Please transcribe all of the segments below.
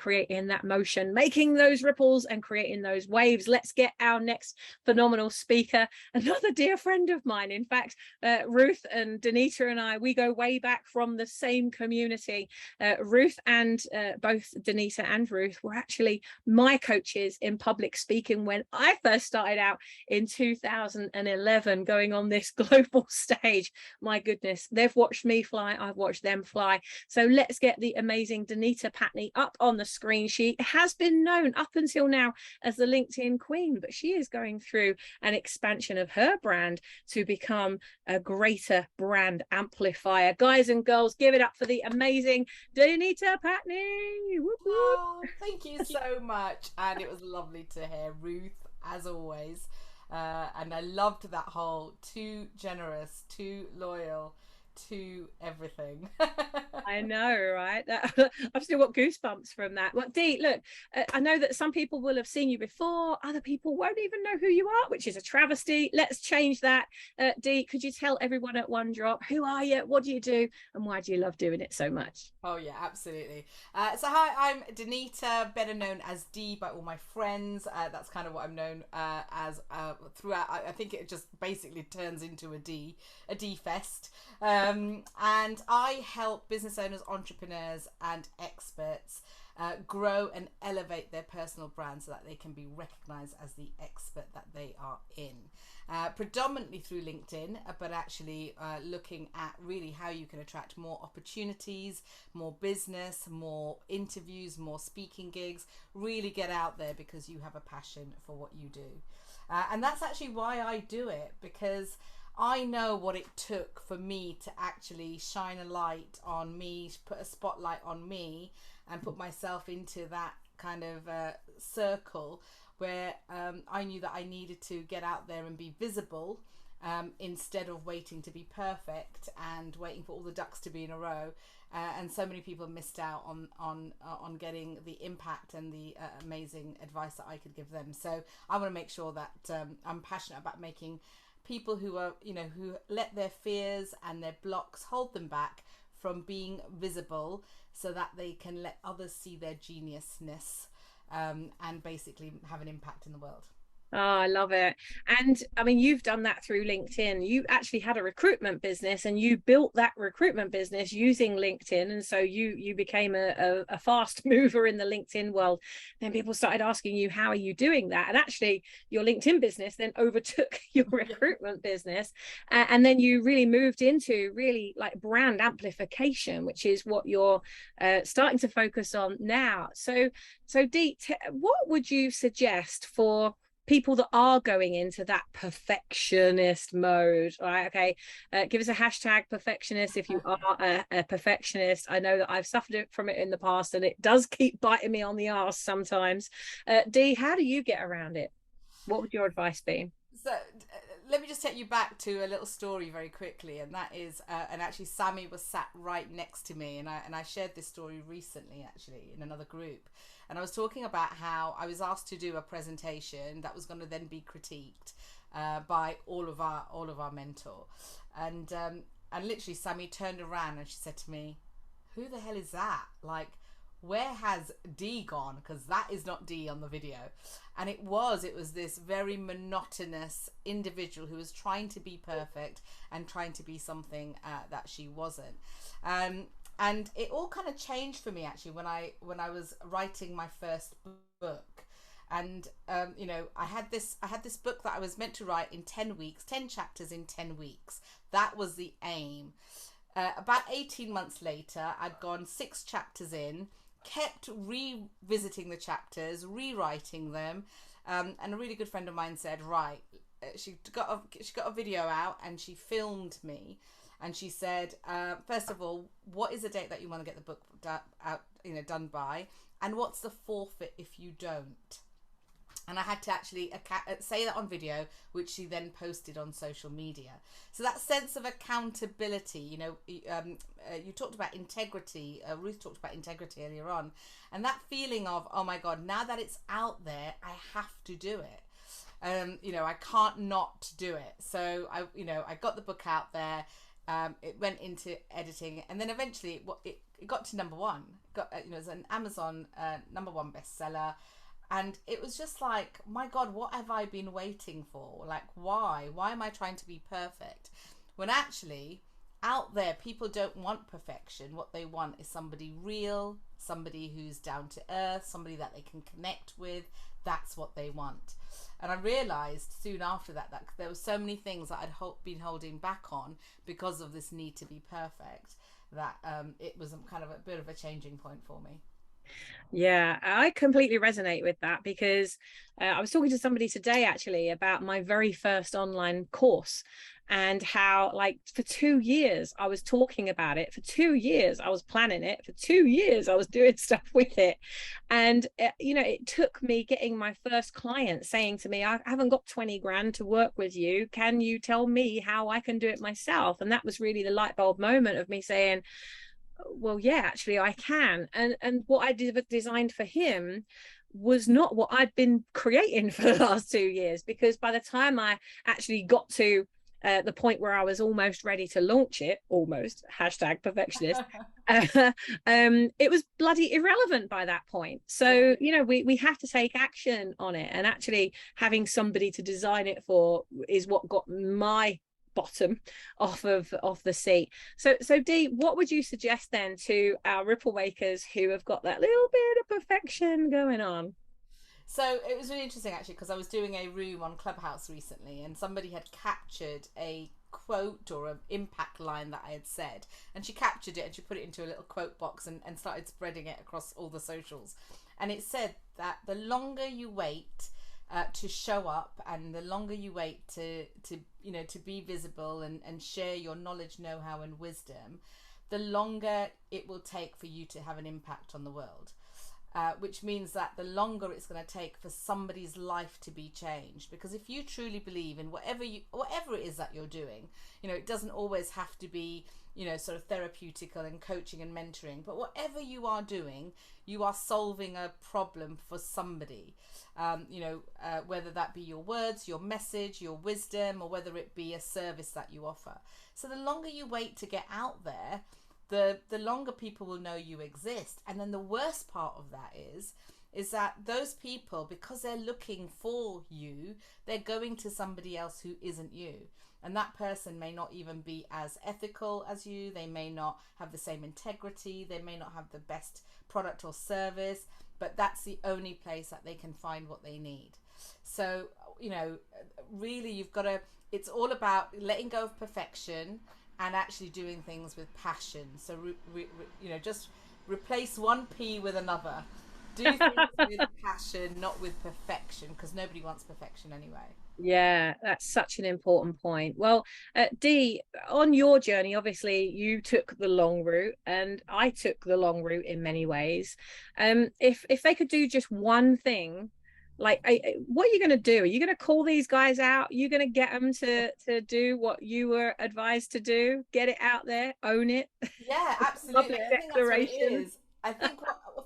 creating that motion, making those ripples and creating those waves. Let's get our next phenomenal speaker, another dear friend of mine. In fact, Ruth and Deenita and I, we go way back from the same community. Ruth and both Deenita and Ruth were actually my coaches in public speaking when I first started out in 2011, going on this global stage. My goodness, they've watched me fly, I've watched them fly. So let's get the amazing Deenita Pattni up on the screen. She has been known up until now as the LinkedIn queen, but she is going through an expansion of her brand to become a greater brand amplifier. Guys and girls, give it up for the amazing Deenita Pattni. Oh, thank you so much. And it was lovely to hear Ruth, as always. And I loved that whole too generous, too loyal, to everything. I know, right? I've still got goosebumps from that. Well, Dee, look, I know that some people will have seen you before, other people won't even know who you are, which is a travesty. Let's change that. Dee, could you tell everyone at one drop, who are you, what do you do, and why do you love doing it so much? Oh yeah, absolutely. So hi, I'm Deenita, better known as Dee by all my friends. That's kind of what I'm known as throughout. I think it just basically turns into a D fest. And I help business owners, entrepreneurs and experts grow and elevate their personal brand so that they can be recognized as the expert that they are in. Predominantly through LinkedIn, but actually looking at really how you can attract more opportunities, more business, more interviews, more speaking gigs. Really get out there because you have a passion for what you do. And that's actually why I do it, because I know what it took for me to actually shine a light on me, put a spotlight on me, and put myself into that kind of circle where I knew that I needed to get out there and be visible instead of waiting to be perfect and waiting for all the ducks to be in a row. And so many people missed out on getting the impact and the amazing advice that I could give them. So I want to make sure that I'm passionate about making people who are, who let their fears and their blocks hold them back from being visible so that they can let others see their geniusness and basically have an impact in the world. Oh, I love it. And I mean, you've done that through LinkedIn. You actually had a recruitment business and you built that recruitment business using LinkedIn. And so you became a fast mover in the LinkedIn world. Then people started asking you, how are you doing that? And actually your LinkedIn business then overtook your recruitment business. And then you really moved into really like brand amplification, which is what you're starting to focus on now. So Dee, what would you suggest for people that are going into that perfectionist mode? Right, okay, give us a hashtag perfectionist if you are a perfectionist. I know that I've suffered from it in the past and it does keep biting me on the arse sometimes. Dee, how do you get around it? What would your advice be? So let me just take you back to a little story very quickly, and that is, and actually Sammy was sat right next to me, and I shared this story recently actually in another group, and I was talking about how I was asked to do a presentation that was going to then be critiqued by all of our mentor, and literally Sammy turned around and she said to me, "Who the hell is that? Like, where has Dee gone? Because that is not Dee on the video." And it was this very monotonous individual who was trying to be perfect and trying to be something that she wasn't. And it all kind of changed for me actually when I was writing my first book. And I had this book that I was meant to write in 10 weeks, 10 chapters in 10 weeks. That was the aim. About 18 months later, I'd gone 6 chapters in, kept revisiting the chapters, rewriting them, and a really good friend of mine said, right, she got a video out and she filmed me, and she said, first of all, what is the date that you want to get the book done by, and what's the forfeit if you don't? And I had to actually say that on video, which she then posted on social media. So that sense of accountability, you talked about integrity. Ruth talked about integrity earlier on. And that feeling of, oh my God, now that it's out there, I have to do it. I can't not do it. So I got the book out there. It went into editing, and then eventually it got to number one. Got it was an Amazon #1 bestseller, and it was just like, my God, what have I been waiting for? Like, why am I trying to be perfect when actually out there people don't want perfection? What they want is somebody real, somebody who's down to earth, somebody that they can connect with. That's what they want. And I realized soon after that there were so many things that I'd been holding back on because of this need to be perfect, that it was kind of a bit of a changing point for me. Yeah, I completely resonate with that, because I was talking to somebody today actually about my very first online course, and how, like, for 2 years I was talking about it, for 2 years I was planning it, for 2 years I was doing stuff with it. And it took me getting my first client saying to me, I haven't got 20 grand to work with you, can you tell me how I can do it myself? And that was really the light bulb moment of me saying, well, yeah, actually I can. And what I designed for him was not what I'd been creating for the last 2 years, because by the time I actually got to the point where I was almost ready to launch it, almost, #perfectionist, it was bloody irrelevant by that point. So we have to take action on it, and actually having somebody to design it for is what got my bottom off the seat. So Dee, what would you suggest then to our ripple makers who have got that little bit of perfection going on? So it was really interesting actually, because I was doing a room on Clubhouse recently, and somebody had captured a quote or an impact line that I had said, and she captured it and she put it into a little quote box and started spreading it across all the socials. And it said that the longer you wait to show up, and the longer you wait to be visible and share your knowledge, know-how and wisdom, the longer it will take for you to have an impact on the world. Which means that the longer it's going to take for somebody's life to be changed. Because if you truly believe in whatever it is that you're doing, it doesn't always have to be, sort of therapeutical and coaching and mentoring, but whatever you are doing, you are solving a problem for somebody. Whether that be your words, your message, your wisdom, or whether it be a service that you offer. So the longer you wait to get out there, the longer people will know you exist. And then the worst part of that is that those people, because they're looking for you, they're going to somebody else who isn't you. And that person may not even be as ethical as you. They may not have the same integrity. They may not have the best product or service, but that's the only place that they can find what they need. So, really it's all about letting go of perfection and actually doing things with passion. So, just replace one P with another. Do things with passion, not with perfection, because nobody wants perfection anyway. Yeah, that's such an important point. Well, Dee, on your journey, obviously you took the long route and I took the long route in many ways. If they could do just one thing, like, what are you going to do? Are you going to call these guys out? Are you going to get them to do what you were advised to do? Get it out there, own it. Yeah, absolutely. Public I think that's what it declaration. is. I think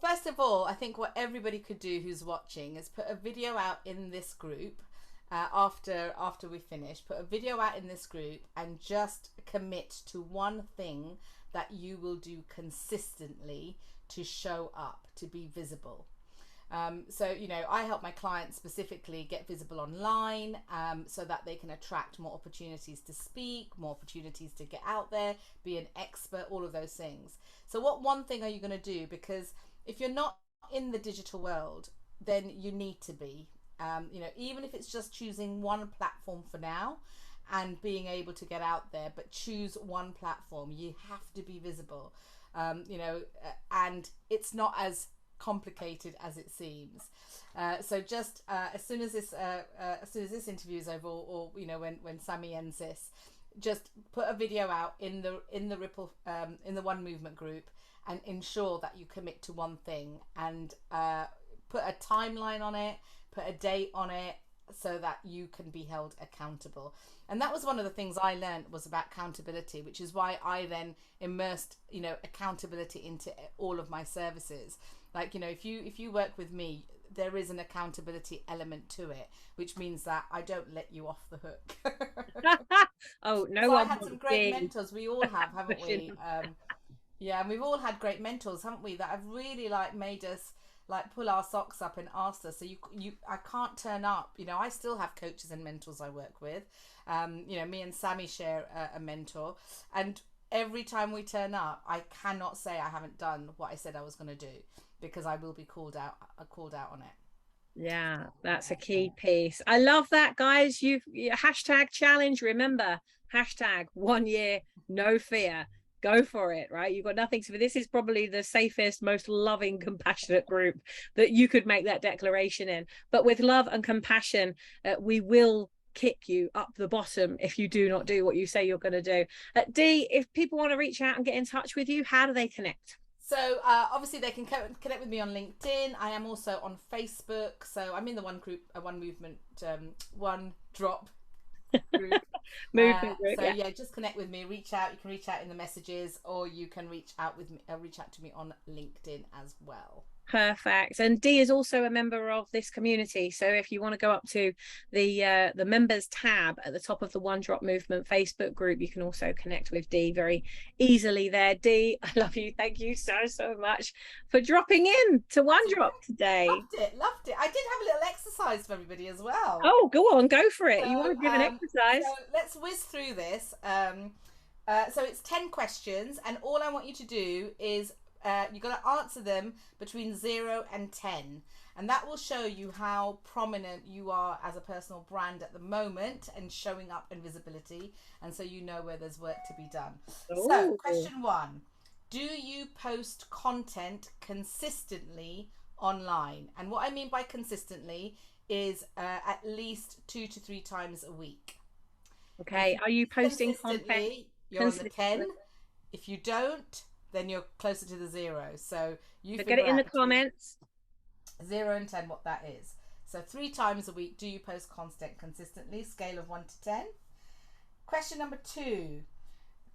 first of all, I think what everybody could do who's watching is put a video out in this group after we finish. Put a video out in this group and just commit to one thing that you will do consistently to show up, to be visible. So, I help my clients specifically get visible online, so that they can attract more opportunities to speak, more opportunities to get out there, be an expert, all of those things. So what one thing are you going to do? Because if you're not in the digital world, then you need to be, even if it's just choosing one platform for now and being able to get out there, but choose one platform. You have to be visible, and it's not as complicated as it seems. So just as soon as this interview is over, or when Sammy ends this, just put a video out in the Ripple in the One Movement group, and ensure that you commit to one thing, and put a timeline on it, put a date on it, so that you can be held accountable. And that was one of the things I learned, was about accountability, which is why I then immersed accountability into all of my services. Like, if you work with me, there is an accountability element to it, which means that I don't let you off the hook. Oh, no So I one had some great mentors. We all have, haven't we? pushing. Yeah, and we've all had great mentors, haven't we? That have really like made us like pull our socks up and asked us. So I can't turn up. You know, I still have coaches and mentors I work with. You know, me and Sammy share a mentor, and every time we turn up, I cannot say I haven't done what I said I was going to do, because I will be called out on it. Yeah, that's a key piece. I love that, guys. Hashtag challenge. Remember, hashtag 1 year, no fear. Go for it, right? You've got nothing to. This is probably the safest, most loving, compassionate group that you could make that declaration in. But with love and compassion, we will kick you up the bottom if you do not do what you say you're going to do. Dee, if people want to reach out and get in touch with you, how do they connect? So obviously they can connect with me on LinkedIn. I am also on Facebook. So I'm in the One Movement, One Drop group. Movement group. So yeah, just connect with me. Reach out. You can reach out in the messages, or you can reach out to me on LinkedIn as well. Perfect. And Dee is also a member of this community. So if you want to go up to the members tab at the top of the One Drop Movement Facebook group, you can also connect with Dee very easily there. Dee, I love you. Thank you so much for dropping in to One Drop today. Loved it. I did have a little exercise for everybody as well. Oh, go on, go for it. So, you want to give an exercise? So let's whiz through this. So it's 10 questions, and all I want you to do is you've got to answer them between 0 and 10, and that will show you how prominent you are as a personal brand at the moment and showing up in visibility, and so you know where there's work to be done. Ooh. So question 1, do you post content consistently online? And what I mean by consistently is at least 2 to 3 times a week. Okay, are you posting content? You're on the 10. If you don't, then you're closer to the 0. So you get it in the comments. 0 and 10, what that is. So 3 times a week, do you post content consistently? Scale of 1 to 10. Question number 2.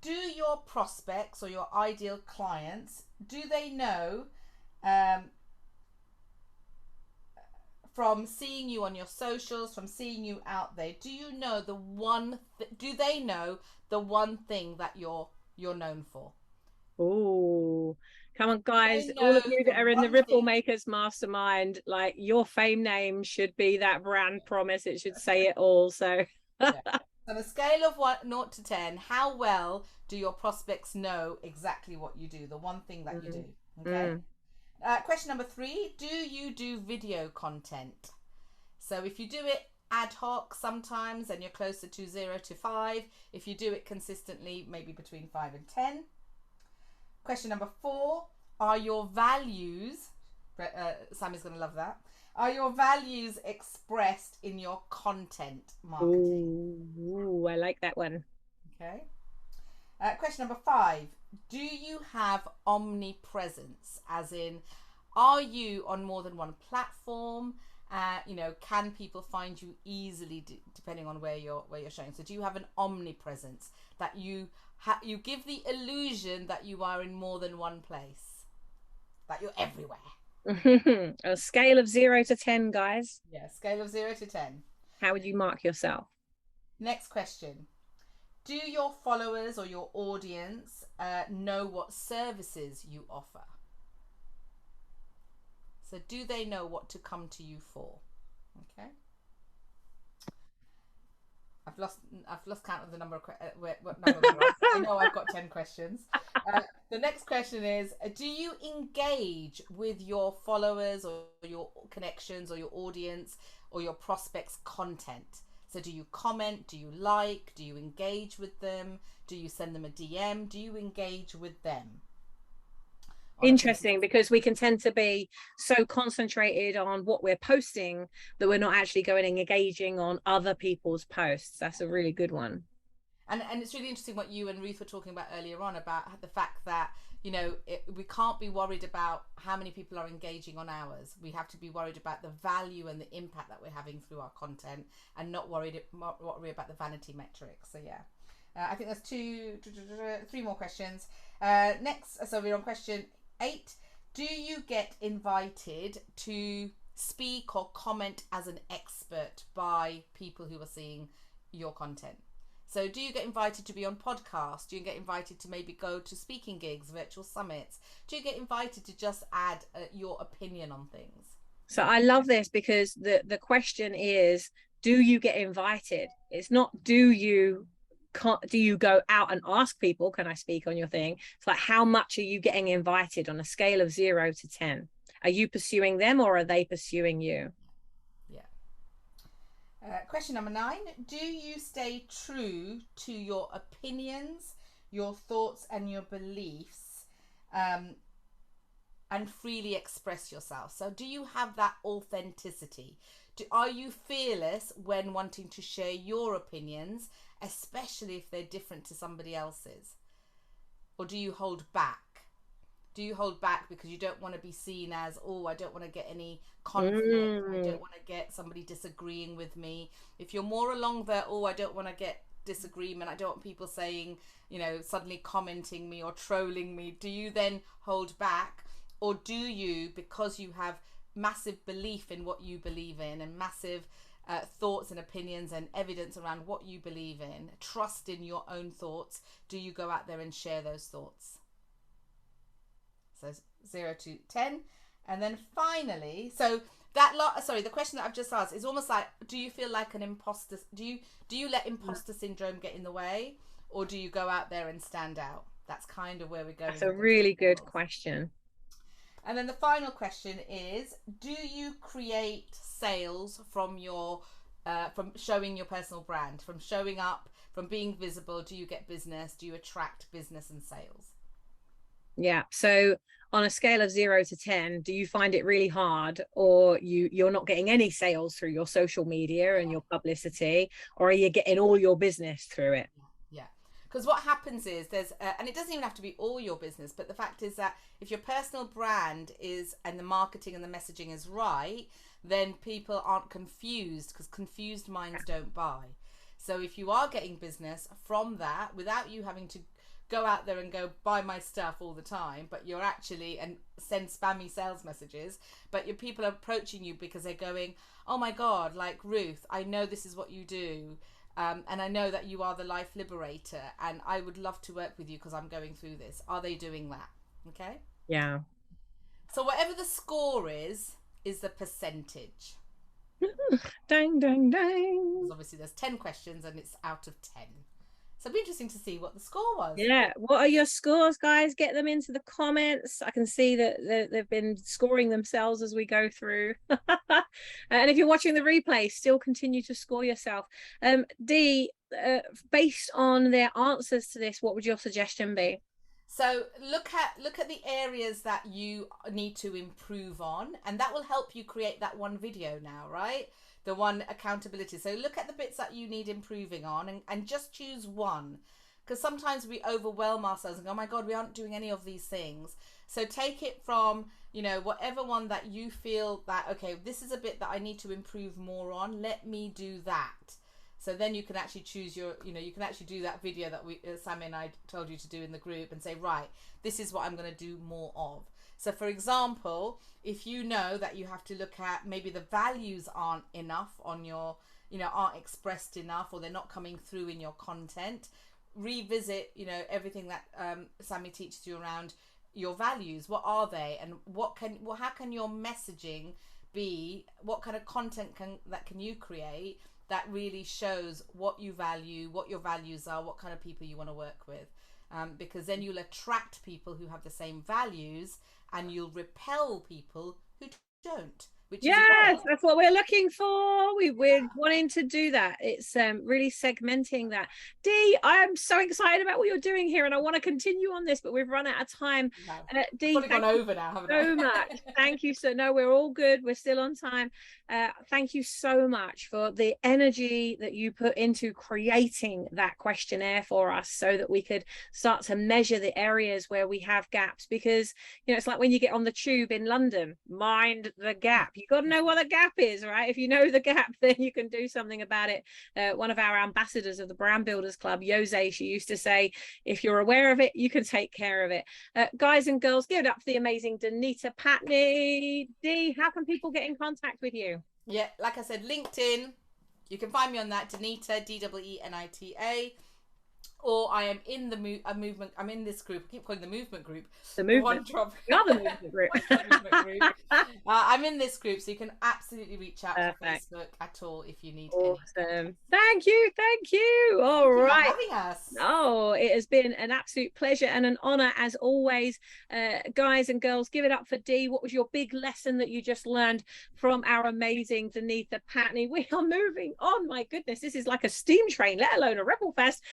Do your prospects or your ideal clients, do they know from seeing you on your socials, from seeing you out there, do you know do they know the one thing that you're known for? Oh, come on, guys. All of you that are in the RippleMakers mastermind, like, your fame name should be that brand promise. It should say it all. So yeah. On a scale of 0 to 10, how well do your prospects know exactly what you do, the one thing that you do? Okay. Question number 3, do you do video content? So if you do it ad hoc sometimes, then you're closer to 0 to 5. If you do it consistently, maybe between 5 and 10. Question number 4, are your values, Sammy's going to love that, are your values expressed in your content marketing? Ooh, I like that one. Okay. Question number 5, do you have omnipresence? As in, are you on more than one platform? You know, can people find you easily depending on where you're showing? So do you have an omnipresence, that you give the illusion that you are in more than one place, that you're everywhere? A scale of 0 to 10, guys. Yeah, scale of 0 to 10. How would you mark yourself? Next question. Do your followers or your audience know what services you offer? So do they know what to come to you for? Okay. I've lost count of the number of what number we're on. I know I've got 10 questions. The next question is, do you engage with your followers or your connections or your audience or your prospects' content? So do you comment? Do you like? Do you engage with them? Do you send them a DM? Do you engage with them? Interesting, because we can tend to be so concentrated on what we're posting that we're not actually going and engaging on other people's posts. That's a really good one. And it's really interesting what you and Ruth were talking about earlier on, about the fact that, you know, we can't be worried about how many people are engaging on ours. We have to be worried about the value and the impact that we're having through our content, and not worry about the vanity metrics. So yeah, I think there's 3 more questions. Next, so we're on question 8. Do you get invited to speak or comment as an expert by people who are seeing your content? So do you get invited to be on podcasts? Do you get invited to maybe go to speaking gigs, virtual summits? Do you get invited to just add your opinion on things? So I love this, because the question is, do you get invited? It's not, do you go out and ask people, can I speak on your thing? It's like, how much are you getting invited on a scale of 0 to 10? Are you pursuing them, or are they pursuing you? Yeah. Question number 9. Do you stay true to your opinions, your thoughts and your beliefs, and freely express yourself? So do you have that authenticity? Are you fearless when wanting to share your opinions, especially if they're different to somebody else's? Or do you hold back? Do you hold back because you don't want to be seen as, oh, I don't want to get any conflict, I don't want to get somebody disagreeing with me? If you're more along the, oh, I don't want to get disagreement, I don't want people saying, you know, suddenly commenting me or trolling me, do you then hold back? Or do you, because you have massive belief in what you believe in, and massive thoughts and opinions and evidence around what you believe in, trust in your own thoughts, do you go out there and share those thoughts? So 0 to 10. And then finally, so the question that I've just asked is almost like, do you feel like an imposter? Do you let imposter syndrome get in the way, or do you go out there and stand out? That's kind of where we're going. That's a really good question. And then the final question is, do you create sales from your from showing your personal brand, from showing up, from being visible? Do you get business? Do you attract business and sales? Yeah. So on a scale of 0 to 10, do you find it really hard, or you're not getting any sales through your social media and your publicity, or are you getting all your business through it? Yeah. Because what happens is there's, and it doesn't even have to be all your business, but the fact is that if your personal brand is, and the marketing and the messaging is right, then people aren't confused, because confused minds don't buy. So if you are getting business from that without you having to go out there and go buy my stuff all the time, but you're actually, and send spammy sales messages, but your people are approaching you because they're going, oh my God, like Ruth, I know this is what you do. And I know that you are the life liberator, and I would love to work with you because I'm going through this. Are they doing that? Okay. Yeah. So whatever the score is the percentage. Dang, dang, dang. Because obviously there's 10 questions and it's out of 10. So it'd be interesting to see what the score was. Yeah. What are your scores, guys? Get them into the comments. I can see that they've been scoring themselves as we go through. And if you're watching the replay, still continue to score yourself. Dee, based on their answers to this, what would your suggestion be? So look at the areas that you need to improve on, and that will help you create that one video now, right? The one accountability. So look at the bits that you need improving on, and just choose one, because sometimes we overwhelm ourselves and go, oh my God, we aren't doing any of these things. So take it from, you know, whatever one that you feel that, okay, this is a bit that I need to improve more on, let me do that. So then you can actually choose your, you know, you can actually do that video that Sammy and I told you to do in the group, and say, right, this is what I'm going to do more of. So for example, if you know that you have to look at, maybe the values aren't enough on your, you know, aren't expressed enough, or they're not coming through in your content, revisit, you know, everything that Sammy teaches you around your values. What are they, and how can your messaging be? What kind of content can you create that really shows what you value, what your values are, what kind of people you want to work with? Because then you'll attract people who have the same values, and you'll repel people who don't. Yes, that's what we're looking for. We're wanting to do that. It's really segmenting that. Dee, I'm so excited about what you're doing here, and I want to continue on this, but we've run out of time. Dee, gone over now, haven't I? So much. Thank you. So no, we're all good. We're still on time. Thank you so much for the energy that you put into creating that questionnaire for us, so that we could start to measure the areas where we have gaps. Because, you know, it's like when you get on the tube in London, mind the gap. You got to know what the gap is, right? If you know the gap, then you can do something about it. One of our ambassadors of the Brand Builders Club, Jose, she used to say, if you're aware of it, you can take care of it. Guys and girls, give it up for the amazing Deenita Pattni. Dee, how can people get in contact with you? Yeah, like I said, LinkedIn. You can find me on that, Deenita, Deenita. Or I am in the movement. I'm in this group. I keep calling the movement group. The movement. Another movement group. I'm in this group, so you can absolutely reach out to Facebook at all if you need. Awesome. Thank you. All right. Thank you for having us. Oh, it has been an absolute pleasure and an honor as always. Guys and girls, give it up for Dee. What was your big lesson that you just learned from our amazing Deenita Pattni? We are moving on. My goodness, this is like a steam train, let alone a RippleFest.